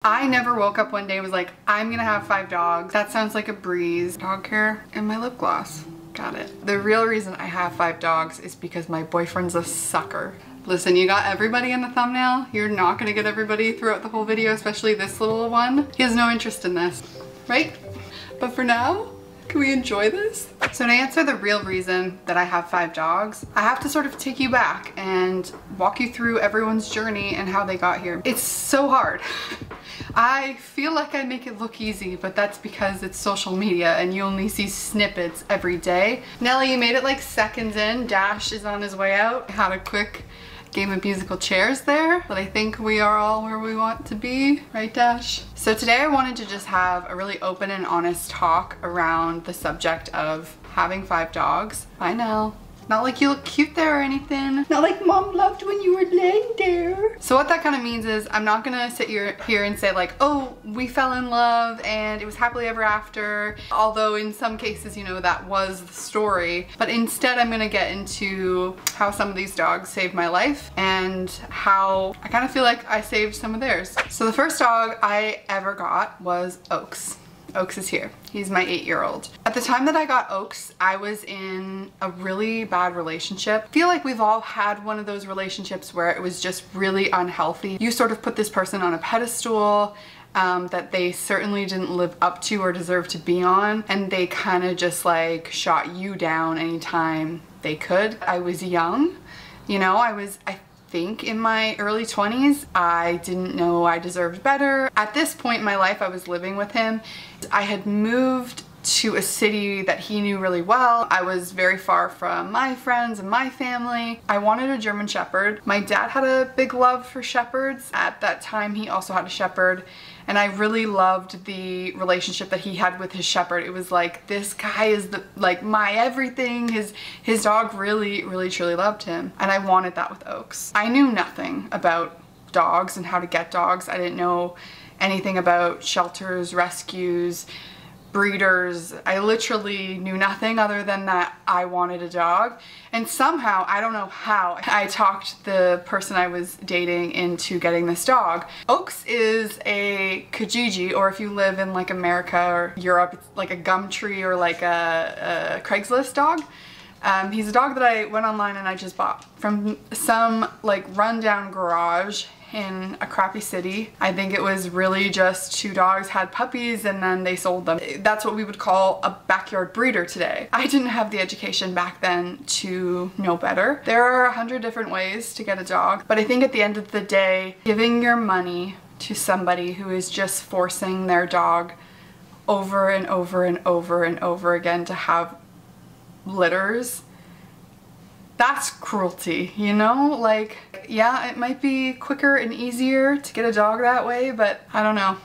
I never woke up one day and was like, I'm gonna have 5 dogs. That sounds like a breeze. Dog hair and my lip gloss. Got it. The real reason I have 5 dogs is because my boyfriend's a sucker. Listen, you got everybody in the thumbnail. You're not gonna get everybody throughout the whole video, especially this little one. He has no interest in this, right? But for now, can we enjoy this? So to answer the real reason that I have 5 dogs, I have to sort of take you back and walk you through everyone's journey and how they got here. It's so hard. I feel like I make it look easy, but that's because it's social media and you only see snippets every day. Nelly, you made it like seconds in. Dash is on his way out. I had a quick game of musical chairs there, but I think we are all where we want to be, right Dash? So today I wanted to just have a really open and honest talk around the subject of having 5 dogs. Bye Nell. Not like you look cute there or anything. Not like mom loved when you were laying there. So what that kind of means is I'm not gonna sit here and say like, oh, we fell in love and it was happily ever after. Although in some cases, you know, that was the story. But instead I'm gonna get into how some of these dogs saved my life and how I kind of feel like I saved some of theirs. So the first dog I ever got was Oaks. Oaks is here. He's my 8-year-old. At the time that I got Oaks, I was in a really bad relationship. I feel like we've all had one of those relationships where it was just really unhealthy. You sort of put this person on a pedestal that they certainly didn't live up to or deserve to be on, and they kind of just like shot you down anytime they could. I was young, you know, I think in my early 20s. I didn't know I deserved better. At this point in my life, I was living with him. I had moved to a city that he knew really well. I was very far from my friends and my family. I wanted a German Shepherd. My dad had a big love for Shepherds. At that time, he also had a Shepherd. And I really loved the relationship that he had with his Shepherd. It was like, this guy is like my everything. His dog really, really, truly loved him. And I wanted that with Oaks. I knew nothing about dogs and how to get dogs. I didn't know anything about shelters, rescues, breeders. I literally knew nothing other than that I wanted a dog. And somehow, I don't know how, I talked the person I was dating into getting this dog. Oaks is a Kijiji, or if you live in like America or Europe, it's like a Gumtree or like a Craigslist dog. He's a dog that I went online and I just bought from some like rundown garage in a crappy city. I think it was really just 2 dogs had puppies and then they sold them. That's what we would call a backyard breeder today. I didn't have the education back then to know better. There are 100 different ways to get a dog, but I think at the end of the day, giving your money to somebody who is just forcing their dog over and over and over and over again to have litters, that's cruelty, you know? Like, yeah, it might be quicker and easier to get a dog that way, but I don't know.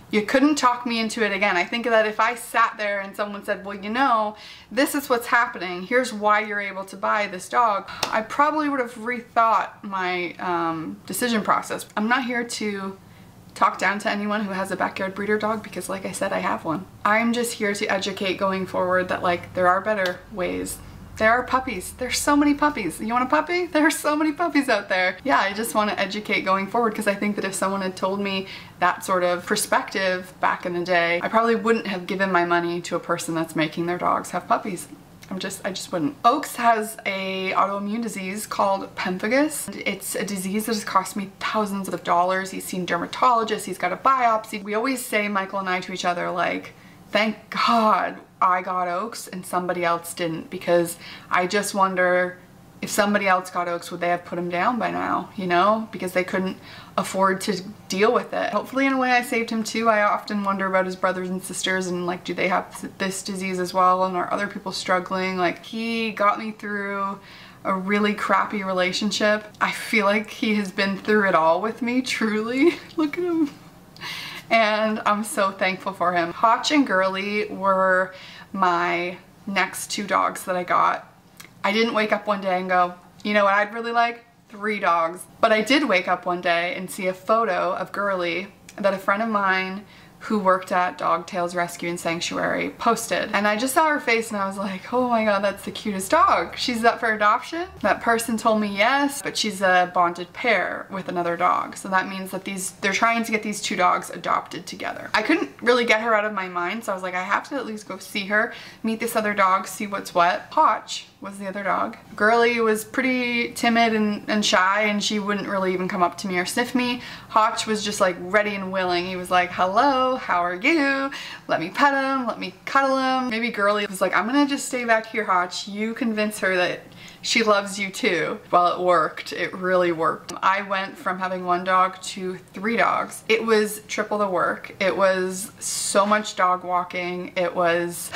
You couldn't talk me into it again. I think that if I sat there and someone said, well, you know, this is what's happening, here's why you're able to buy this dog, I probably would have rethought my decision process. I'm not here to talk down to anyone who has a backyard breeder dog because, like I said, I have one. I'm just here to educate going forward that like there are better ways. There are puppies. There's so many puppies. You want a puppy? There are so many puppies out there. Yeah, I just want to educate going forward because I think that if someone had told me that sort of perspective back in the day, I probably wouldn't have given my money to a person that's making their dogs have puppies. I just wouldn't. Oaks has a autoimmune disease called pemphigus. It's a disease that has cost me thousands of dollars. He's seen dermatologists, he's got a biopsy. We always say, Michael and I, to each other, like, thank God I got Oaks and somebody else didn't, because I just wonder if somebody else got Oaks, would they have put him down by now, you know, because they couldn't afford to deal with it. Hopefully in a way I saved him too. I often wonder about his brothers and sisters and like, do they have this disease as well, and are other people struggling? Like, he got me through a really crappy relationship. I feel like he has been through it all with me, truly. Look at him. And I'm so thankful for him. Hotch and Girly were my next 2 dogs that I got. I didn't wake up one day and go, you know what I'd really like? 3 dogs. But I did wake up one day and see a photo of Girly that a friend of mine who worked at Dog Tales Rescue and Sanctuary posted. And I just saw her face and I was like, oh my god, that's the cutest dog. She's up for adoption? That person told me yes, but she's a bonded pair with another dog. So that means that they're trying to get these two dogs adopted together. I couldn't really get her out of my mind, so I was like, I have to at least go see her, meet this other dog, see what's what. Hotch was the other dog. Girly was pretty timid and shy, and she wouldn't really even come up to me or sniff me. Hotch was just like ready and willing. He was like, hello, how are you? Let me pet him, let me cuddle him. Maybe Girly was like, I'm gonna just stay back here, Hotch. You convince her that she loves you too. Well, it worked. It really worked. I went from having one dog to 3 dogs. It was triple the work. It was so much dog walking. It was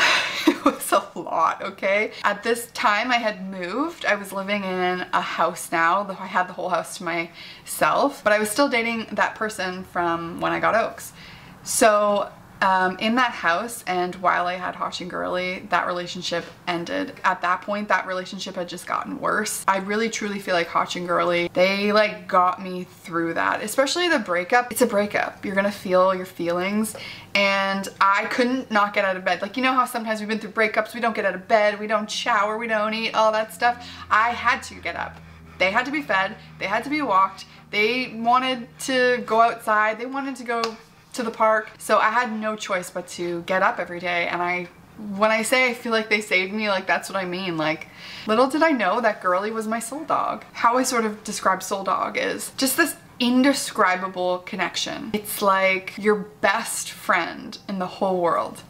a lot, okay? At this time I had moved. I was living in a house now. I had the whole house to myself, but I was still dating that person from when I got Oaks. So in that house, and while I had Hotch and Girly, that relationship ended. At that point, that relationship had just gotten worse. I really truly feel like Hotch and Girly, they like got me through that, especially the breakup. It's a breakup. You're gonna feel your feelings, and I couldn't not get out of bed. Like, you know how sometimes we've been through breakups, we don't get out of bed, we don't shower, we don't eat, all that stuff. I had to get up. They had to be fed, they had to be walked, they wanted to go outside, they wanted to go to the park. So I had no choice but to get up every day, and when I say I feel like they saved me, like that's what I mean. Like, little did I know that Girly was my soul dog. How I sort of describe soul dog is just this indescribable connection. It's like your best friend in the whole world.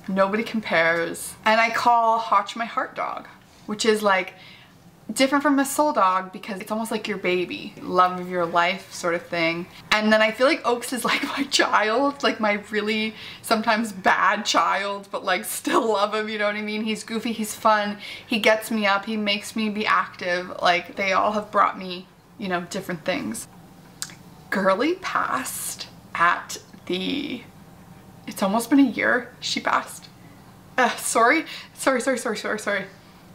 Nobody compares. And I call Hotch my heart dog, which is like different from a soul dog because it's almost like your baby, love of your life sort of thing. And then I feel like Oaks is like my child, like my really sometimes bad child, but like still love him, you know what I mean? He's goofy, he's fun, he gets me up, he makes me be active. Like, they all have brought me, you know, different things. Girly passed at it's almost been a year she passed. Sorry.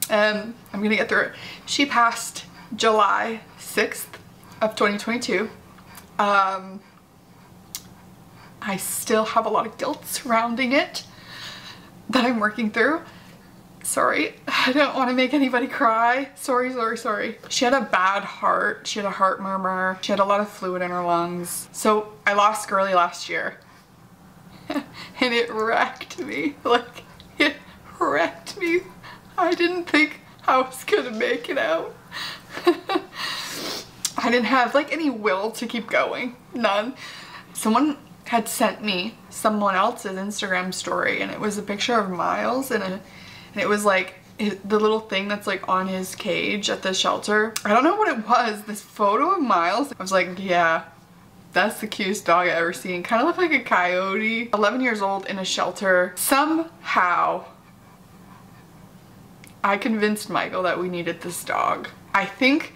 I'm gonna get through it. She passed July 6th of 2022. I still have a lot of guilt surrounding it that I'm working through. Sorry, I don't want to make anybody cry. Sorry. She had a bad heart. She had a heart murmur. She had a lot of fluid in her lungs. So I lost Girly last year. And it wrecked me. Like, it wrecked me. I didn't think I was gonna make it out. I didn't have like any will to keep going, none. Someone had sent me someone else's Instagram story, and it was a picture of Miles, and it was like the little thing that's like on his cage at the shelter. I don't know what it was, this photo of Miles. I was like, yeah, that's the cutest dog I've ever seen. Kind of looked like a coyote. 11 years old in a shelter. Somehow I convinced Michael that we needed this dog. I think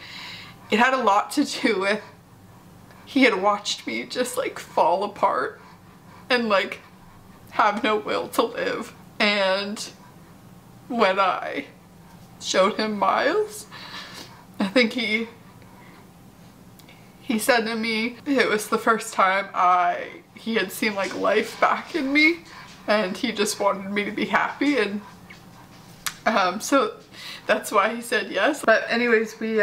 it had a lot to do with he had watched me just like fall apart and like have no will to live. And when I showed him Miles, I think he said to me it was the first time he had seen like life back in me, and he just wanted me to be happy, and so that's why he said yes. But anyways, we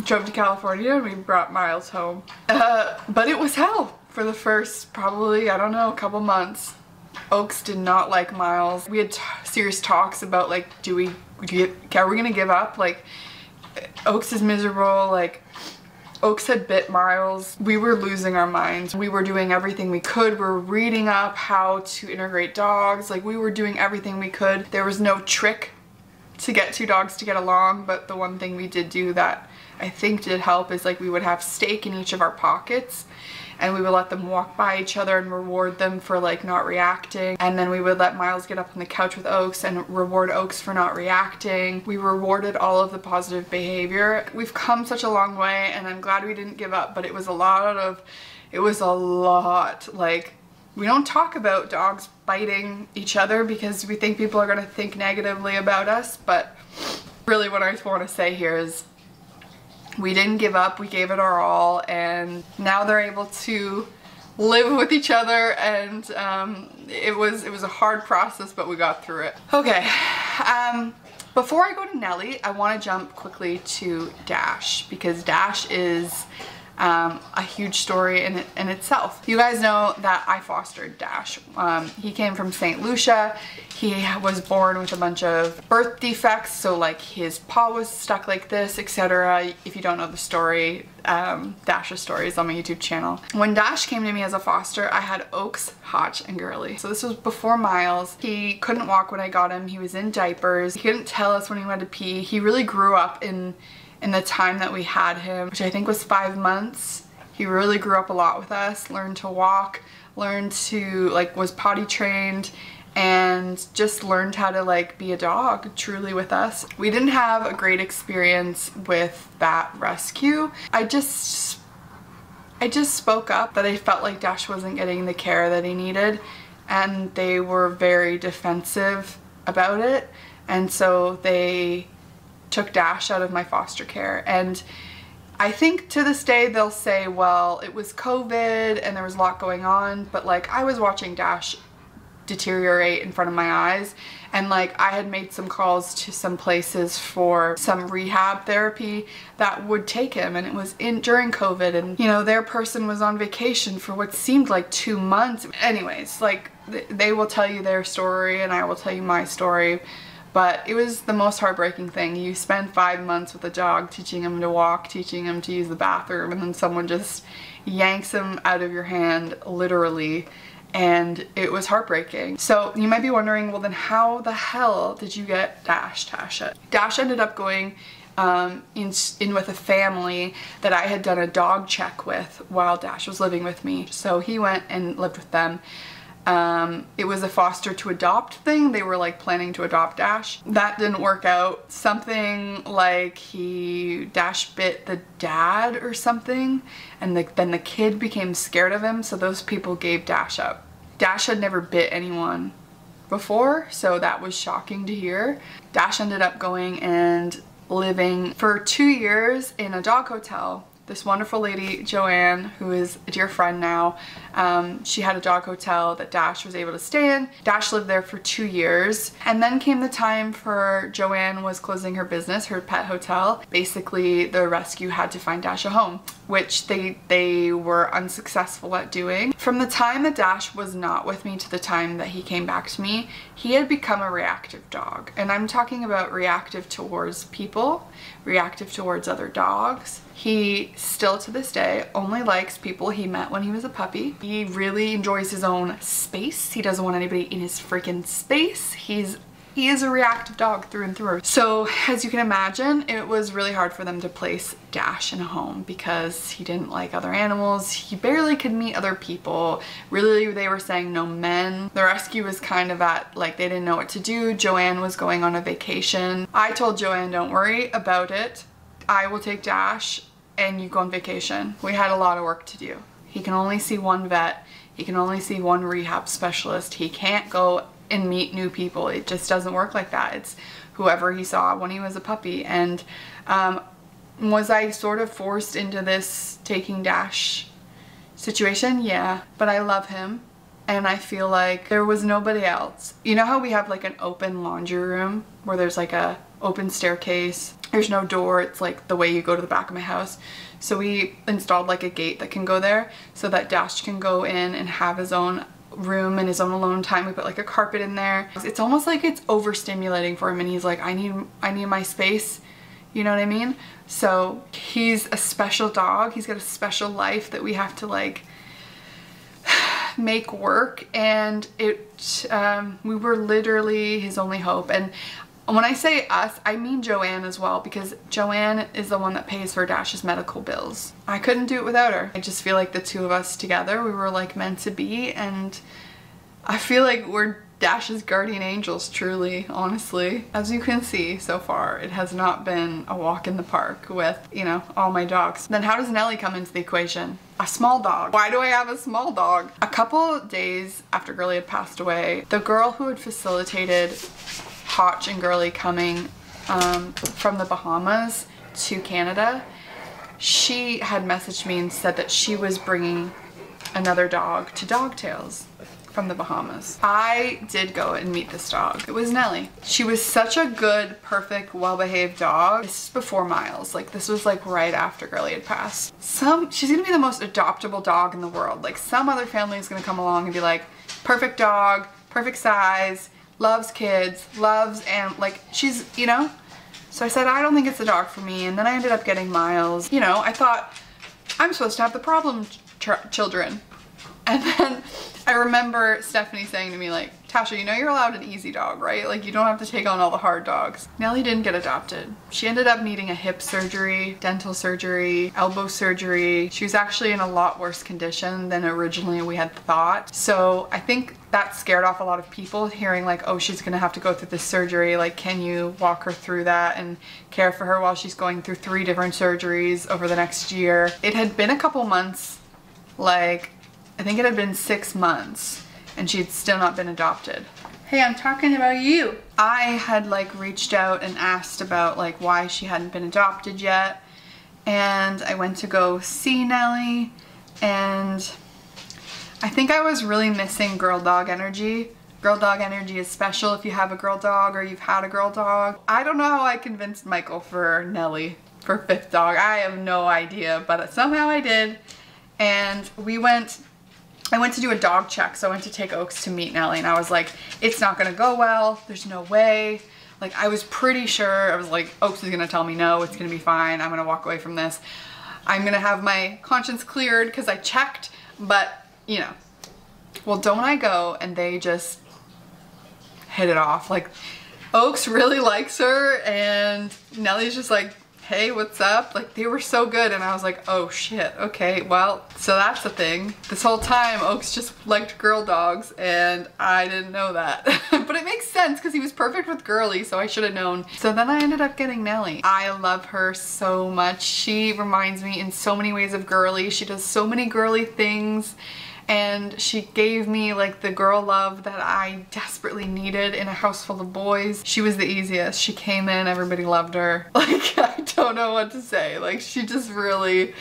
drove to California and we brought Miles home. But it was hell for the first probably, I don't know, a couple months. Oaks did not like Miles. We had serious talks about like, are we gonna give up? Like, Oaks is miserable. Like, Oaks had bit Miles. We were losing our minds. We were doing everything we could. We were reading up how to integrate dogs. Like, we were doing everything we could. There was no trick to get 2 dogs to get along, but the one thing we did do that I think did help is like we would have steak in each of our pockets, and we would let them walk by each other and reward them for like not reacting. And then we would let Miles get up on the couch with Oaks and reward Oaks for not reacting. We rewarded all of the positive behavior. We've come such a long way, and I'm glad we didn't give up, but it was a lot. Like, we don't talk about dogs biting each other because we think people are gonna think negatively about us, but really what I want to say here is we didn't give up, we gave it our all, and now they're able to live with each other, and it was a hard process, but we got through it. Okay, before I go to Nelly, I want to jump quickly to Dash, because Dash is a huge story in itself. You guys know that I fostered Dash. He came from St. Lucia. He was born with a bunch of birth defects, so like his paw was stuck like this, etc. If you don't know the story, Dash's story is on my YouTube channel. When Dash came to me as a foster, I had Oaks, Hotch, and Girly. So this was before Miles. He couldn't walk when I got him. He was in diapers. He couldn't tell us when he wanted to pee. He really grew up in the time that we had him, which I think was 5 months. He really grew up a lot with us, learned to walk, learned to, like, was potty trained, and just learned how to, like, be a dog truly with us. We didn't have a great experience with that rescue. I just spoke up that I felt like Dash wasn't getting the care that he needed, and they were very defensive about it, and so they took Dash out of my foster care. And I think to this day they'll say, well, it was COVID and there was a lot going on, but like I was watching Dash deteriorate in front of my eyes, and like I had made some calls to some places for some rehab therapy that would take him, and it was during COVID, and you know, their person was on vacation for what seemed like 2 months. Anyways, like they will tell you their story and I will tell you my story. But it was the most heartbreaking thing. You spend 5 months with a dog, teaching him to walk, teaching him to use the bathroom, and then someone just yanks him out of your hand, literally, and it was heartbreaking. So you might be wondering, well then how the hell did you get Dash, Tasha? Dash ended up going in with a family that I had done a dog check with while Dash was living with me. So he went and lived with them. It was a foster to adopt thing. They were like planning to adopt Dash. That didn't work out. Something like Dash bit the dad or something, and then the kid became scared of him, so those people gave Dash up. Dash had never bit anyone before, so that was shocking to hear. Dash ended up going and living for 2 years in a dog hotel. This wonderful lady, Joanne, who is a dear friend now, she had a dog hotel that Dash was able to stay in. Dash lived there for 2 years, and then came the time for Joanne was closing her business, her pet hotel. Basically, the rescue had to find Dash a home, which they were unsuccessful at doing. From the time that Dash was not with me to the time that he came back to me, he had become a reactive dog. And I'm talking about reactive towards people, reactive towards other dogs. He still to this day only likes people he met when he was a puppy. He really enjoys his own space. He doesn't want anybody in his freaking space. He is a reactive dog through and through. So as you can imagine, it was really hard for them to place Dash in a home because he didn't like other animals. He barely could meet other people. Really, they were saying no men. The rescue was kind of at, like, they didn't know what to do. Joanne was going on a vacation. I told Joanne, don't worry about it. I will take Dash and you go on vacation. We had a lot of work to do. He can only see one vet. He can only see one rehab specialist. He can't go and meet new people. It just doesn't work like that. It's whoever he saw when he was a puppy. And was I sort of forced into this taking Dash situation? Yeah, but I love him. And I feel like there was nobody else. You know how we have like an open laundry room where there's like a open staircase? There's no door. It's like the way you go to the back of my house. So we installed like a gate that can go there so that Dash can go in and have his own room and his own alone time. We put like a carpet in there. It's almost like it's overstimulating for him, and he's like, I need my space. You know what I mean? So he's a special dog. He's got a special life that we have to like make work, and we were literally his only hope. And when I say us, I mean Joanne as well, because Joanne is the one that pays for Dash's medical bills. I couldn't do it without her. I just feel like the two of us together, we were like meant to be, and I feel like we're Dash's guardian angels, truly, honestly. As you can see so far, it has not been a walk in the park with, you know, all my dogs. Then how does Nelly come into the equation? A small dog. Why do I have a small dog? A couple days after Girly had passed away, the girl who had facilitated Hotch and Girly coming from the Bahamas to Canada, she had messaged me and said that she was bringing another dog to Dogtails from the Bahamas. I did go and meet this dog. It was Nelly. She was such a good, perfect, well-behaved dog. This is before Miles. Like, this was like right after Girly had passed. She's gonna be the most adoptable dog in the world. Like, some other family is gonna come along and be like, perfect dog, perfect size, loves kids, loves, and like, she's, you know? So I said, I don't think it's a dog for me. And then I ended up getting Miles. You know, I thought, I'm supposed to have the problem children. And then I remember Stephanie saying to me, like, Tasha, you know you're allowed an easy dog, right? Like, you don't have to take on all the hard dogs. Nelly didn't get adopted. She ended up needing a hip surgery, dental surgery, elbow surgery. She was actually in a lot worse condition than originally we had thought. So I think that scared off a lot of people, hearing like, oh, she's gonna have to go through this surgery. Like, can you walk her through that and care for her while she's going through 3 different surgeries over the next year? It had been a couple months, like, I think it had been 6 months, and she'd still not been adopted. Hey, I'm talking about you. I had like reached out and asked about like why she hadn't been adopted yet, and I went to go see Nelly, and I think I was really missing girl dog energy. Girl dog energy is special if you have a girl dog or you've had a girl dog. I don't know how I convinced Michael for Nelly for 5th dog. I have no idea, but somehow I did. And I went to do a dog check, so I went to take Oaks to meet Nelly, and I was like, it's not gonna go well, there's no way. Like, I was pretty sure, I was like, Oaks is gonna tell me no, it's gonna be fine, I'm gonna walk away from this. I'm gonna have my conscience cleared because I checked, but, you know. Well, don't I go, and they just hit it off. Like, Oaks really likes her, and Nelly's just like, hey, what's up? Like, they were so good, and I was like, oh shit, okay, well, so that's the thing. This whole time, Oaks just liked girl dogs, and I didn't know that. But it makes sense, because he was perfect with Girly, so I should have known. So then I ended up getting Nelly. I love her so much. She reminds me in so many ways of Girly. She does so many girly things, and she gave me like the girl love that I desperately needed in a house full of boys. She was the easiest. She came in, everybody loved her. Like, I don't know what to say. Like, she just really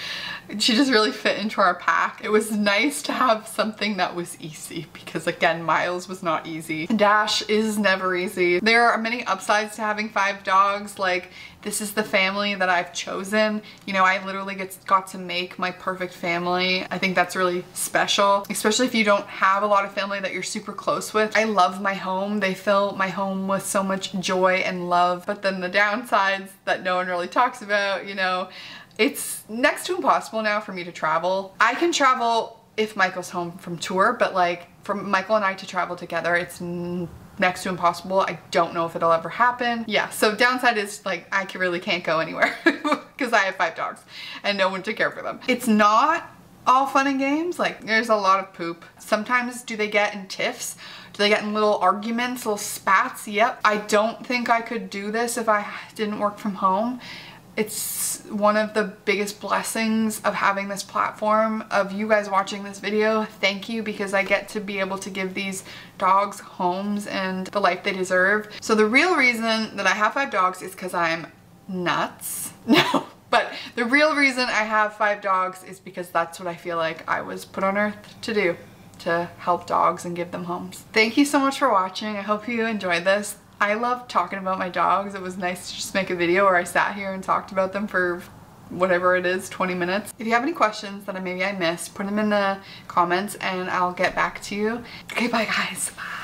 fit into our pack. It was nice to have something that was easy, because again, Miles was not easy. Dash is never easy. There are many upsides to having 5 dogs. Like, this is the family that I've chosen. You know, I literally got to make my perfect family. I think that's really special, especially if you don't have a lot of family that you're super close with. I love my home. They fill my home with so much joy and love. But then the downsides that no one really talks about, you know, it's next to impossible now for me to travel. I can travel if Michael's home from tour, but like for Michael and I to travel together, it's next to impossible. I don't know if it'll ever happen. Yeah, so downside is like I really can't go anywhere because I have 5 dogs and no one to care for them. It's not all fun and games. Like, there's a lot of poop. Sometimes do they get in tiffs? Do they get in little arguments, little spats? Yep. I don't think I could do this if I didn't work from home. It's one of the biggest blessings of having this platform, of you guys watching this video. Thank you, because I get to be able to give these dogs homes and the life they deserve. So the real reason that I have 5 dogs is because I'm nuts. No, but the real reason I have 5 dogs is because that's what I feel like I was put on earth to do, to help dogs and give them homes. Thank you so much for watching. I hope you enjoyed this. I love talking about my dogs. It was nice to just make a video where I sat here and talked about them for whatever it is, 20 minutes. If you have any questions that maybe I missed, put them in the comments and I'll get back to you. Okay, bye guys. Bye.